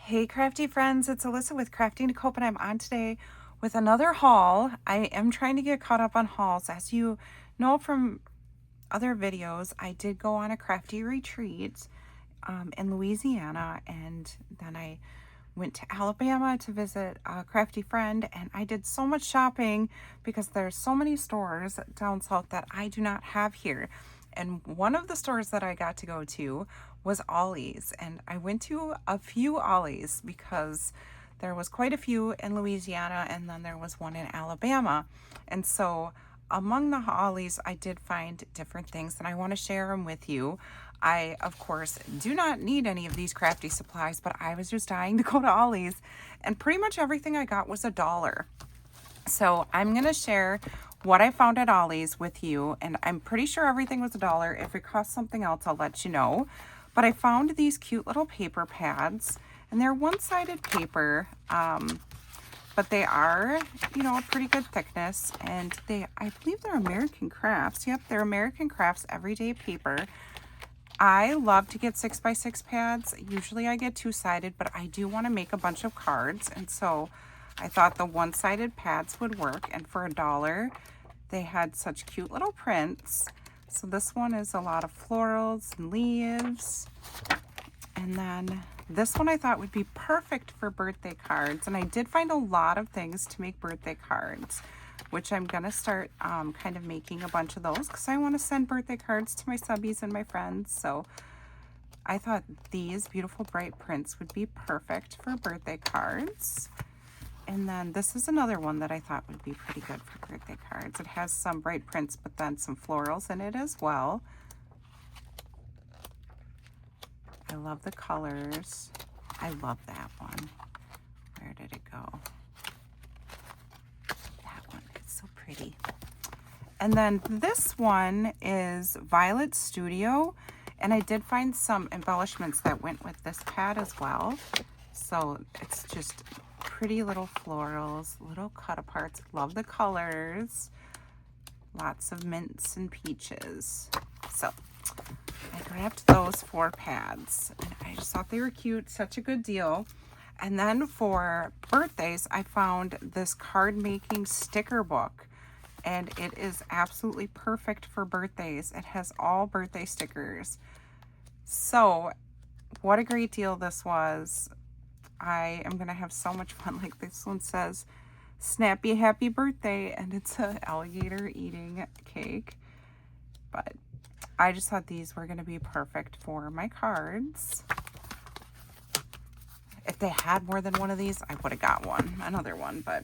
Hey crafty friends, it's Alyssa with Crafting to Cope and I'm on today with another haul. I am trying to get caught up on hauls. As you know from other videos, I did go on a crafty retreat in Louisiana, and then I went to Alabama to visit a crafty friend, and I did so much shopping because there's so many stores down south that I do not have here. And one of the stores that I got to go to was Ollie's, and I went to a few Ollie's because there was quite a few in Louisiana and then there was one in Alabama. And so among the Ollies, I did find different things and I want to share them with you. I, of course, do not need any of these crafty supplies, but I was just dying to go to Ollie's, and pretty much everything I got was $1. So I'm going to share what I found at Ollie's with you, and I'm pretty sure everything was $1. If it costs something else, I'll let you know. But I found these cute little paper pads, and they're one-sided paper, but they are, a pretty good thickness, and I believe they're American Crafts. Yep, they're American Crafts everyday paper. I love to get 6x6 pads. Usually I get two-sided, but I do want to make a bunch of cards, and so I thought the one-sided pads would work, and for $1, they had such cute little prints. So this one is a lot of florals and leaves, and then this one I thought would be perfect for birthday cards, and I did find a lot of things to make birthday cards, which I'm gonna start kind of making a bunch of those because I want to send birthday cards to my subbies and my friends. So I thought these beautiful bright prints would be perfect for birthday cards. And then this is another one that I thought would be pretty good for birthday cards. It has some bright prints, but then some florals in it as well. I love the colors. I love that one. Where did it go? That one, it's so pretty. And then this one is Violet Studio, and I did find some embellishments that went with this pad as well. So it's just pretty little florals, little cut aparts. Love the colors. Lots of mints and peaches. So I grabbed those 4 pads, and I just thought they were cute. Such a good deal. And then for birthdays, I found this card making sticker book, and it is absolutely perfect for birthdays. It has all birthday stickers. So what a great deal this was. I am going to have so much fun. Like, this one says, Snappy Happy Birthday, and it's an alligator eating cake. But I just thought these were going to be perfect for my cards. If they had more than one of these, I would have got another one. But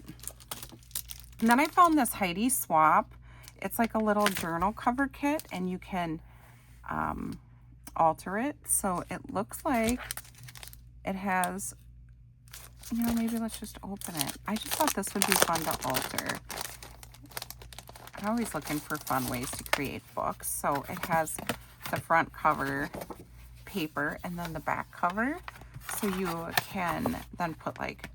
and then I found this Heidi Swap. It's like a little journal cover kit, and you can alter it. So it looks like it has, maybe let's just open it. I just thought this would be fun to alter. I'm always looking for fun ways to create books. So it has the front cover paper and then the back cover. So you can then put like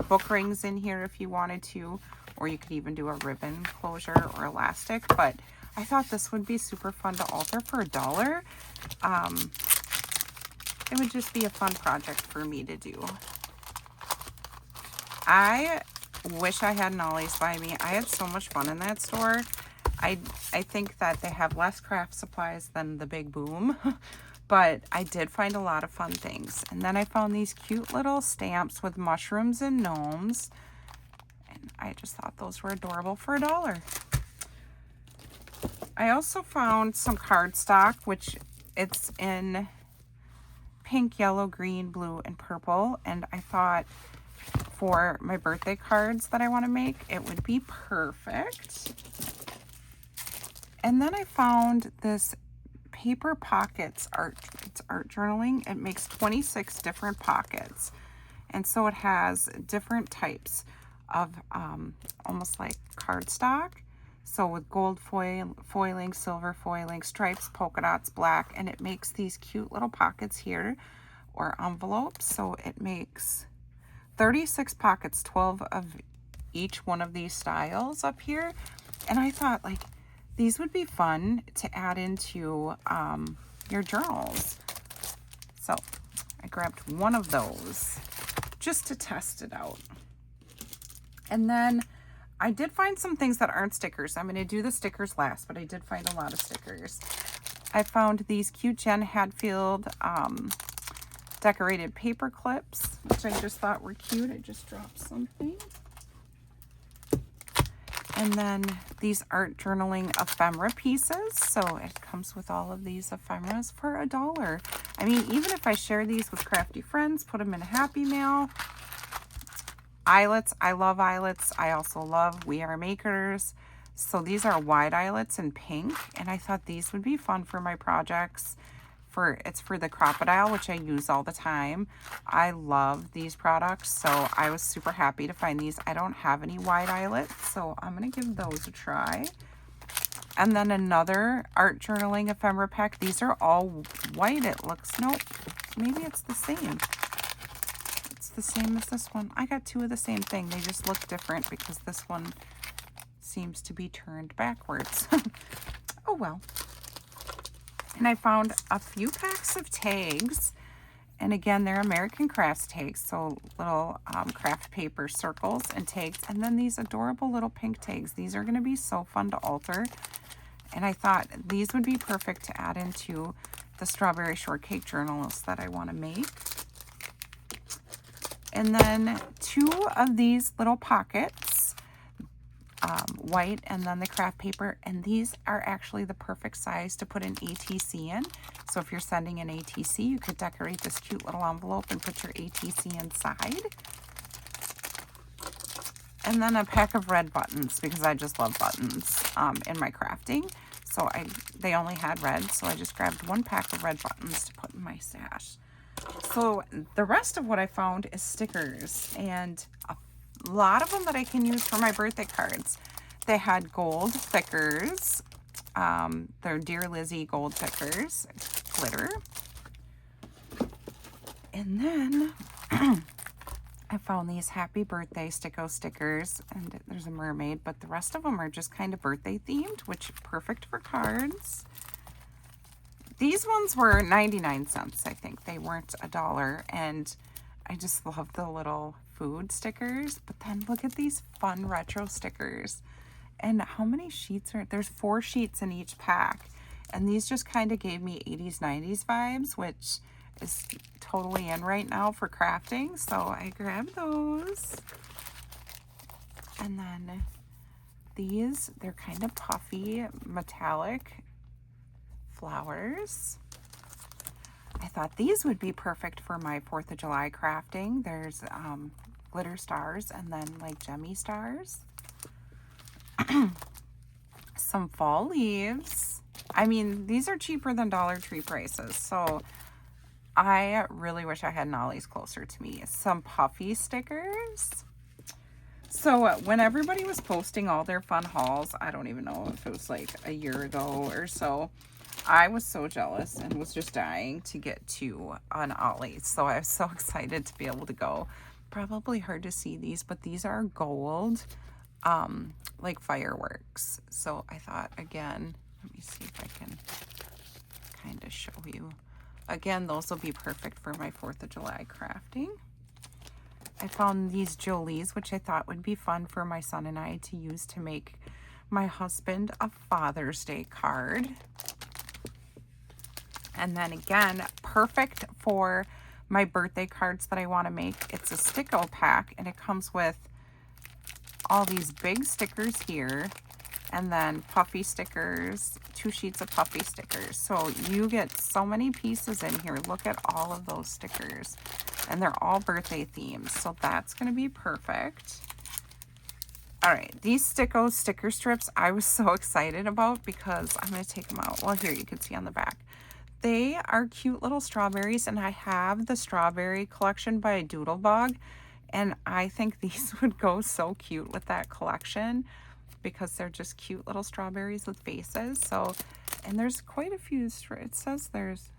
book rings in here if you wanted to, or you could even do a ribbon closure or elastic. But I thought this would be super fun to alter for $1. It would just be a fun project for me to do. I wish I had an Ollie's by me. I had so much fun in that store. I think that they have less craft supplies than the Big Boom, but I did find a lot of fun things. And then I found these cute little stamps with mushrooms and gnomes, and I just thought those were adorable for $1. I also found some cardstock, which it's in pink, yellow, green, blue, and purple, and I thought for my birthday cards that I want to make, it would be perfect. And then I found this paper pockets art. It's art journaling. It makes 26 different pockets, and so it has different types of almost like cardstock. So with gold foiling, silver foiling, stripes, polka dots, black, and it makes these cute little pockets here, or envelopes. So it makes 36 pockets, 12 of each one of these styles up here. And I thought, like, these would be fun to add into your journals. So I grabbed one of those just to test it out. And then I did find some things that aren't stickers. I'm going to do the stickers last, but I did find a lot of stickers. I found these cute Jen Hadfield decorated paper clips, which I just thought were cute. I just dropped something. And then these art journaling ephemera pieces. So it comes with all of these ephemeras for $1. I mean, even if I share these with crafty friends, put them in a Happy Mail. Eyelets, I love eyelets. I also love We Are Makers. So these are wide eyelets in pink, and I thought these would be fun for my projects. It's for the crocodile, which I use all the time. I love these products, so I was super happy to find these. I don't have any wide eyelets, so I'm gonna give those a try. And then another art journaling ephemera pack. These are all white, it looks. Nope, maybe it's the same. It's the same as this one. I got two of the same thing. They just look different because this one seems to be turned backwards. Oh well. And I found a few packs of tags. And again, they're American Crafts tags. So little craft paper circles and tags. And then these adorable little pink tags. These are going to be so fun to alter. And I thought these would be perfect to add into the strawberry shortcake journals that I want to make. And then two of these little pockets. White and then the craft paper, and these are actually the perfect size to put an ATC in. So if you're sending an ATC, you could decorate this cute little envelope and put your ATC inside. And then a pack of red buttons, because I just love buttons in my crafting. So they only had red, so I just grabbed one pack of red buttons to put in my stash. So the rest of what I found is stickers, and a lot of them that I can use for my birthday cards. They had gold thickers. They're Dear Lizzie gold thickers, glitter. And then I found these happy birthday sticko stickers, and there's a mermaid, but the rest of them are just kind of birthday themed, which is perfect for cards. These ones were 99 cents, I think. They weren't $1, and I just love the little food stickers. But then look at these fun retro stickers. And how many sheets are there's 4 sheets in each pack, and these just kind of gave me 80s 90s vibes, which is totally in right now for crafting, so I grabbed those. And then these, they're kind of puffy metallic flowers. I thought these would be perfect for my 4th of July crafting. There's glitter stars and then like gemmy stars. Some fall leaves. I mean, these are cheaper than Dollar Tree prices, so I really wish I had an Ollie's closer to me. Some puffy stickers. So when everybody was posting all their fun hauls, I don't even know if it was like a year ago or so, I was so jealous and was just dying to get to an Ollie's. So I was so excited to be able to go. Probably hard to see these, but these are gold, like fireworks. So I thought, again, let me see if I can kind of show you. Again, those will be perfect for my 4th of July crafting. I found these Jolies, which I thought would be fun for my son and I to use to make my husband a Father's Day card. And then again, perfect for my birthday cards that I want to make. It's a sticko pack, and it comes with all these big stickers here, and then puffy stickers, 2 sheets of puffy stickers. So you get so many pieces in here. Look at all of those stickers, and they're all birthday themed, so that's going to be perfect. All right, these sticko sticker strips I was so excited about because I'm going to take them out. Well, here you can see on the back. They are cute little strawberries, and I have the strawberry collection by Doodlebug, and I think these would go so cute with that collection because they're just cute little strawberries with faces. So, and there's quite a few, it says there's,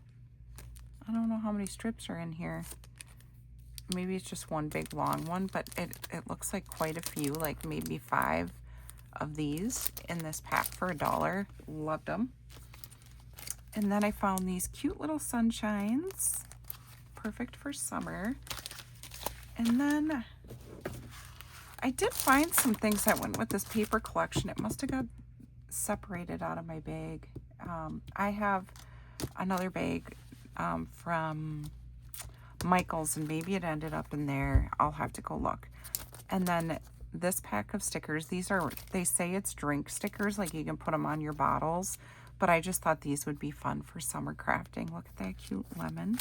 I don't know how many strips are in here. Maybe it's just one big long one, but it looks like quite a few, like maybe 5 of these in this pack for $1. Loved them. And then I found these cute little sunshines. perfect for summer. And then I did find some things that went with this paper collection. It must have got separated out of my bag. I have another bag from Michael's, and maybe it ended up in there. I'll have to go look. And then this pack of stickers, these are, they say it's drink stickers, like you can put them on your bottles, but I just thought these would be fun for summer crafting. Look at that cute lemon.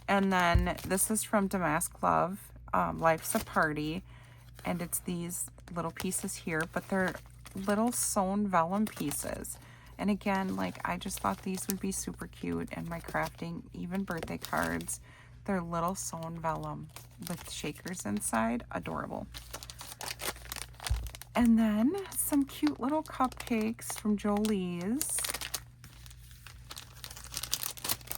And then this is from Damask Love, Life's a Party, and it's these little pieces here, but they're little sewn vellum pieces. And again, like, I just thought these would be super cute in my crafting, even birthday cards. They're little sewn vellum with shakers inside. Adorable. And then some cute little cupcakes from Jolie's.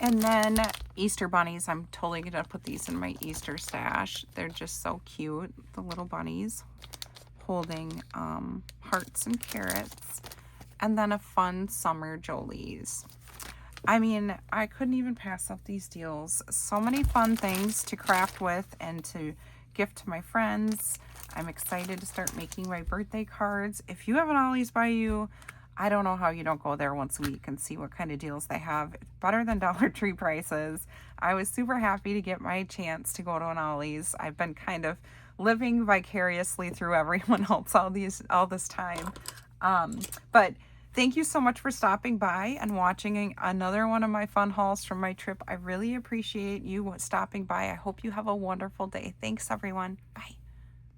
And then Easter bunnies. I'm totally going to put these in my Easter stash. They're just so cute. The little bunnies holding hearts and carrots. And then a fun summer Jolie's. I mean, I couldn't even pass up these deals. So many fun things to craft with and to gift to my friends. I'm excited to start making my birthday cards. If you have an Ollie's by you, I don't know how you don't go there once a week and see what kind of deals they have. It's better than Dollar Tree prices. I was super happy to get my chance to go to an Ollie's. I've been kind of living vicariously through everyone else all this time. But thank you so much for stopping by and watching another one of my fun hauls from my trip. I really appreciate you stopping by. I hope you have a wonderful day. Thanks, everyone. Bye.